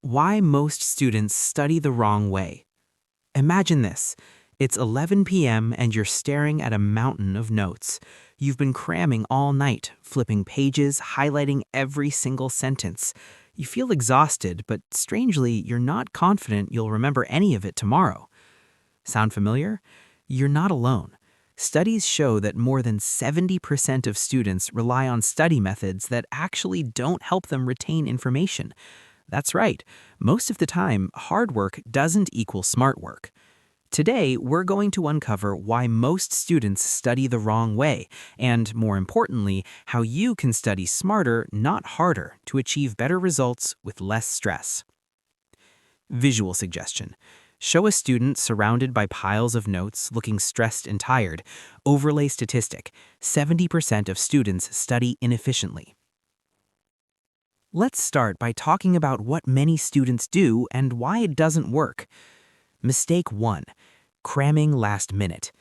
Why most students study the wrong way. Imagine this. It's 11 p.m. and you're staring at a mountain of notes. You've been cramming all night, flipping pages, highlighting every single sentence. You feel exhausted, but strangely, you're not confident you'll remember any of it tomorrow. Sound familiar? You're not alone. Studies show that more than 70% of students rely on study methods that actually don't help them retain information. That's right. Most of the time, hard work doesn't equal smart work. Today, we're going to uncover why most students study the wrong way, and more importantly, how you can study smarter, not harder, to achieve better results with less stress. Visual suggestion. Show a student surrounded by piles of notes looking stressed and tired. Overlay statistic. 70% of students study inefficiently. Let's start by talking about what many students do and why it doesn't work. Mistake 1. Cramming last minute.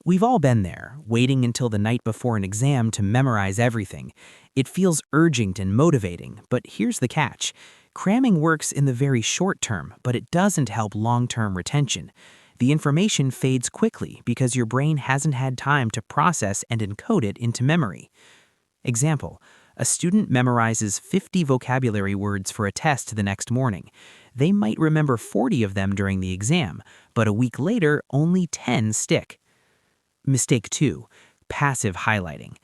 We've all been there, waiting until the night before an exam to memorize everything. It feels urgent and motivating, but here's the catch. Cramming works in the very short term, but it doesn't help long-term retention. The information fades quickly because your brain hasn't had time to process and encode it into memory. Example. A student memorizes 50 vocabulary words for a test the next morning. They might remember 40 of them during the exam, but a week later, only 10 stick. Mistake 2. Passive highlighting.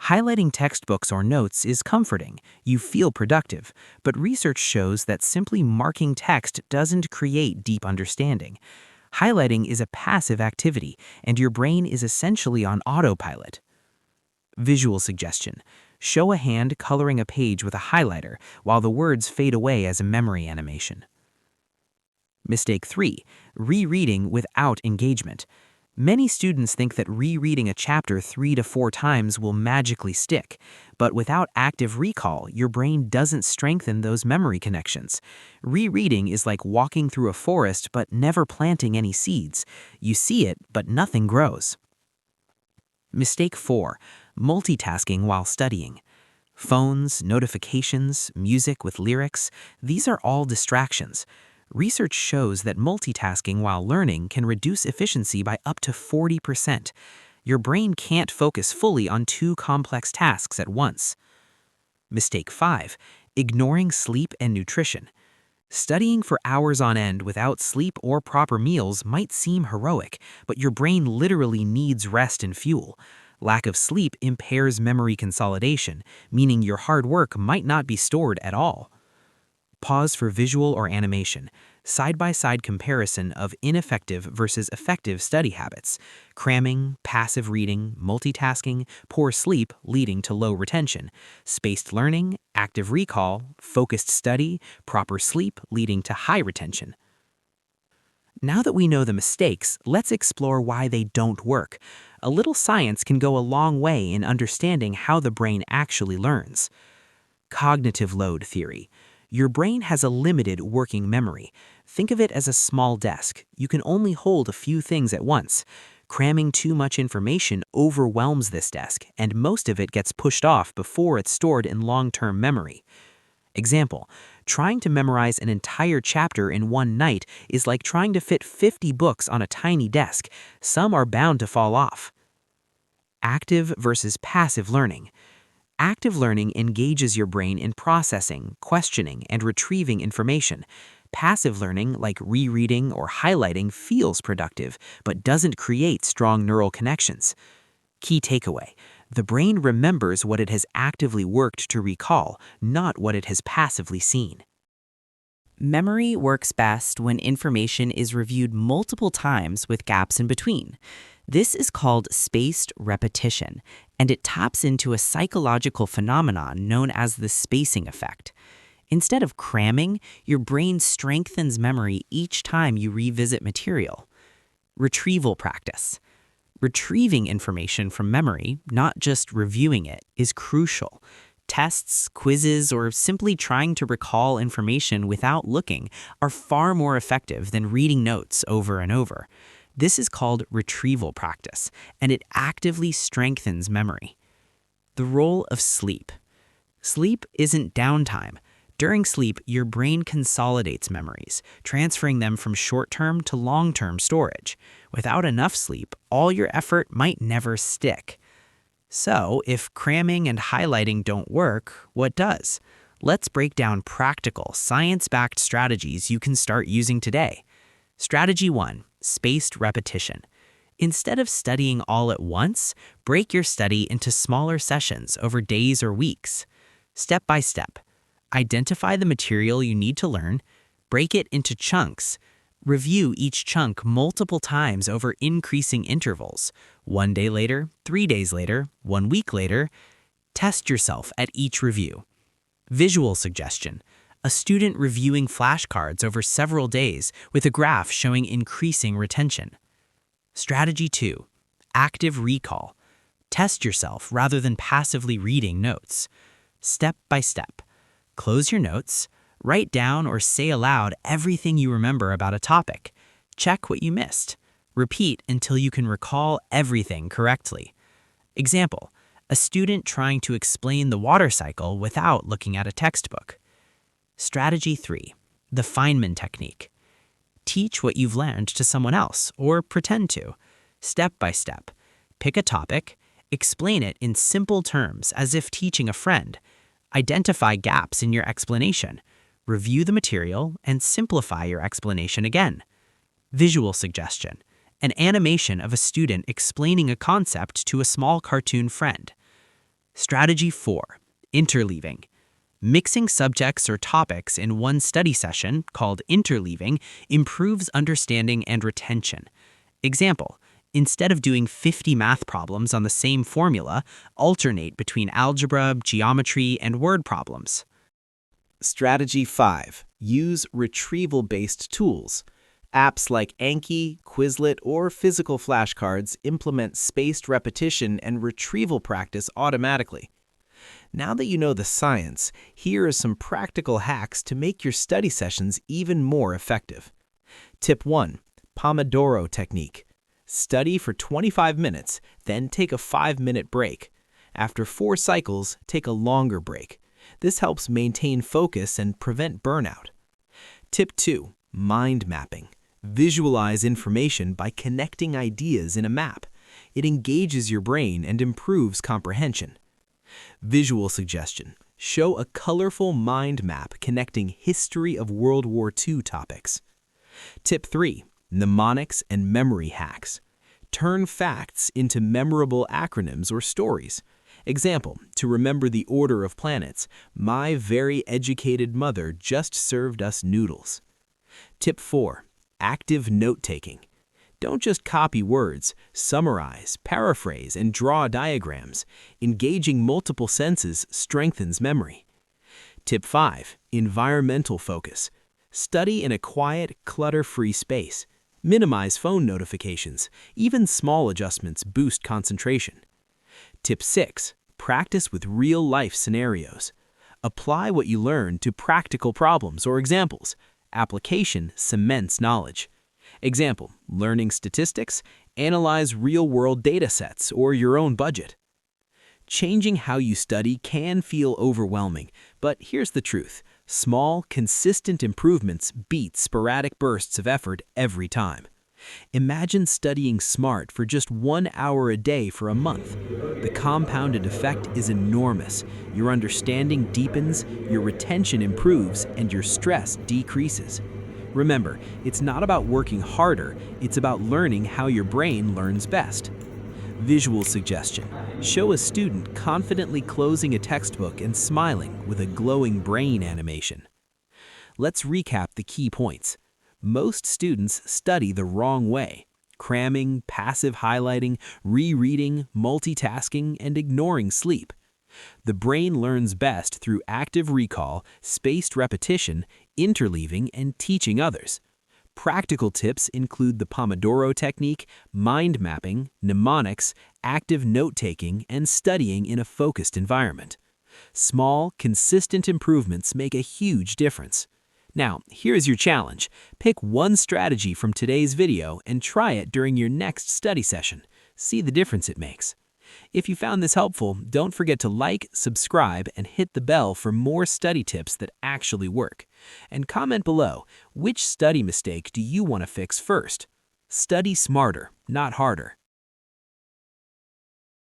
Highlighting textbooks or notes is comforting. You feel productive, but research shows that simply marking text doesn't create deep understanding. Highlighting is a passive activity, and your brain is essentially on autopilot. Visual suggestion. Show a hand coloring a page with a highlighter while the words fade away as a memory animation. Mistake 3. Rereading without engagement. Many students think that rereading a chapter 3 to 4 times will magically stick, but without active recall, your brain doesn't strengthen those memory connections. Rereading is like walking through a forest but never planting any seeds. You see it, but nothing grows. Mistake 4. Multitasking while studying. Phones, notifications, music with lyrics, these are all distractions. Research shows that multitasking while learning can reduce efficiency by up to 40%. Your brain can't focus fully on 2 complex tasks at once. Mistake 5. Ignoring sleep and nutrition. Studying for hours on end without sleep or proper meals might seem heroic, but your brain literally needs rest and fuel. Lack of sleep impairs memory consolidation, meaning your hard work might not be stored at all. Pause for visual or animation. Side-by-side comparison of ineffective versus effective study habits. Cramming, passive reading, multitasking, poor sleep leading to low retention. Spaced learning, active recall, focused study, proper sleep leading to high retention. Now that we know the mistakes, let's explore why they don't work. A little science can go a long way in understanding how the brain actually learns. Cognitive load theory. Your brain has a limited working memory. Think of it as a small desk. You can only hold a few things at once. Cramming too much information overwhelms this desk, and most of it gets pushed off before it's stored in long-term memory. Example, trying to memorize an entire chapter in one night is like trying to fit 50 books on a tiny desk. Some are bound to fall off. Active versus passive learning. Active learning engages your brain in processing, questioning, and retrieving information. Passive learning, like rereading or highlighting, feels productive, but doesn't create strong neural connections. Key takeaway: the brain remembers what it has actively worked to recall, not what it has passively seen. Memory works best when information is reviewed multiple times with gaps in between. This is called spaced repetition, and it taps into a psychological phenomenon known as the spacing effect. Instead of cramming, your brain strengthens memory each time you revisit material. Retrieval practice. Retrieving information from memory, not just reviewing it, is crucial. Tests, quizzes, or simply trying to recall information without looking are far more effective than reading notes over and over. This is called retrieval practice, and it actively strengthens memory. The role of sleep. Sleep isn't downtime. During sleep, your brain consolidates memories, transferring them from short-term to long-term storage. Without enough sleep, all your effort might never stick. So, if cramming and highlighting don't work, what does? Let's break down practical, science-backed strategies you can start using today. Strategy 1. Spaced repetition. Instead of studying all at once, break your study into smaller sessions over days or weeks. Step by step. Identify the material you need to learn, break it into chunks. Review each chunk multiple times over increasing intervals. 1 day later, 3 days later, 1 week later. Test yourself at each review. Visual suggestion. A student reviewing flashcards over several days with a graph showing increasing retention. Strategy 2. Active recall. Test yourself rather than passively reading notes. Step by step. Close your notes. Write down or say aloud everything you remember about a topic. Check what you missed. Repeat until you can recall everything correctly. Example: a student trying to explain the water cycle without looking at a textbook. Strategy 3. The Feynman technique. Teach what you've learned to someone else or pretend to. Step by step. Pick a topic. Explain it in simple terms as if teaching a friend. Identify gaps in your explanation. Review the material and simplify your explanation again. Visual suggestion. An animation of a student explaining a concept to a small cartoon friend. Strategy 4. Interleaving. Mixing subjects or topics in one study session, called interleaving, improves understanding and retention. Example: instead of doing 50 math problems on the same formula, alternate between algebra, geometry, and word problems. Strategy 5. Use retrieval-based tools. Apps like Anki, Quizlet, or physical flashcards implement spaced repetition and retrieval practice automatically. Now that you know the science, here are some practical hacks to make your study sessions even more effective. Tip 1. Pomodoro technique. Study for 25 minutes, then take a 5-minute break. After 4 cycles, take a longer break. This helps maintain focus and prevent burnout. Tip 2. Mind mapping. Visualize information by connecting ideas in a map. It engages your brain and improves comprehension. Visual suggestion. Show a colorful mind map connecting history of World War II topics. Tip 3. Mnemonics and memory hacks. Turn facts into memorable acronyms or stories. Example: to remember the order of planets, my very educated mother just served us noodles. Tip 4. Active note-taking. Don't just copy words, summarize, paraphrase, and draw diagrams. Engaging multiple senses strengthens memory. Tip 5. Environmental focus. Study in a quiet, clutter-free space. Minimize phone notifications. Even small adjustments boost concentration. Tip 6. Practice with real-life scenarios. Apply what you learn to practical problems or examples. Application cements knowledge. Example: learning statistics, analyze real-world data sets or your own budget. Changing how you study can feel overwhelming, but here's the truth. Small, consistent improvements beat sporadic bursts of effort every time. Imagine studying smart for just 1 hour a day for a month. The compounded effect is enormous. Your understanding deepens, your retention improves, and your stress decreases. Remember, it's not about working harder, it's about learning how your brain learns best. Visual suggestion. Show a student confidently closing a textbook and smiling with a glowing brain animation. Let's recap the key points. Most students study the wrong way: cramming, passive highlighting, rereading, multitasking, and ignoring sleep. The brain learns best through active recall, spaced repetition, interleaving, and teaching others. Practical tips include the Pomodoro technique, mind mapping, mnemonics, active note-taking, and studying in a focused environment. Small, consistent improvements make a huge difference. Now, here's your challenge. Pick one strategy from today's video and try it during your next study session. See the difference it makes. If you found this helpful, don't forget to like, subscribe, and hit the bell for more study tips that actually work. And comment below, which study mistake do you want to fix first? Study smarter, not harder.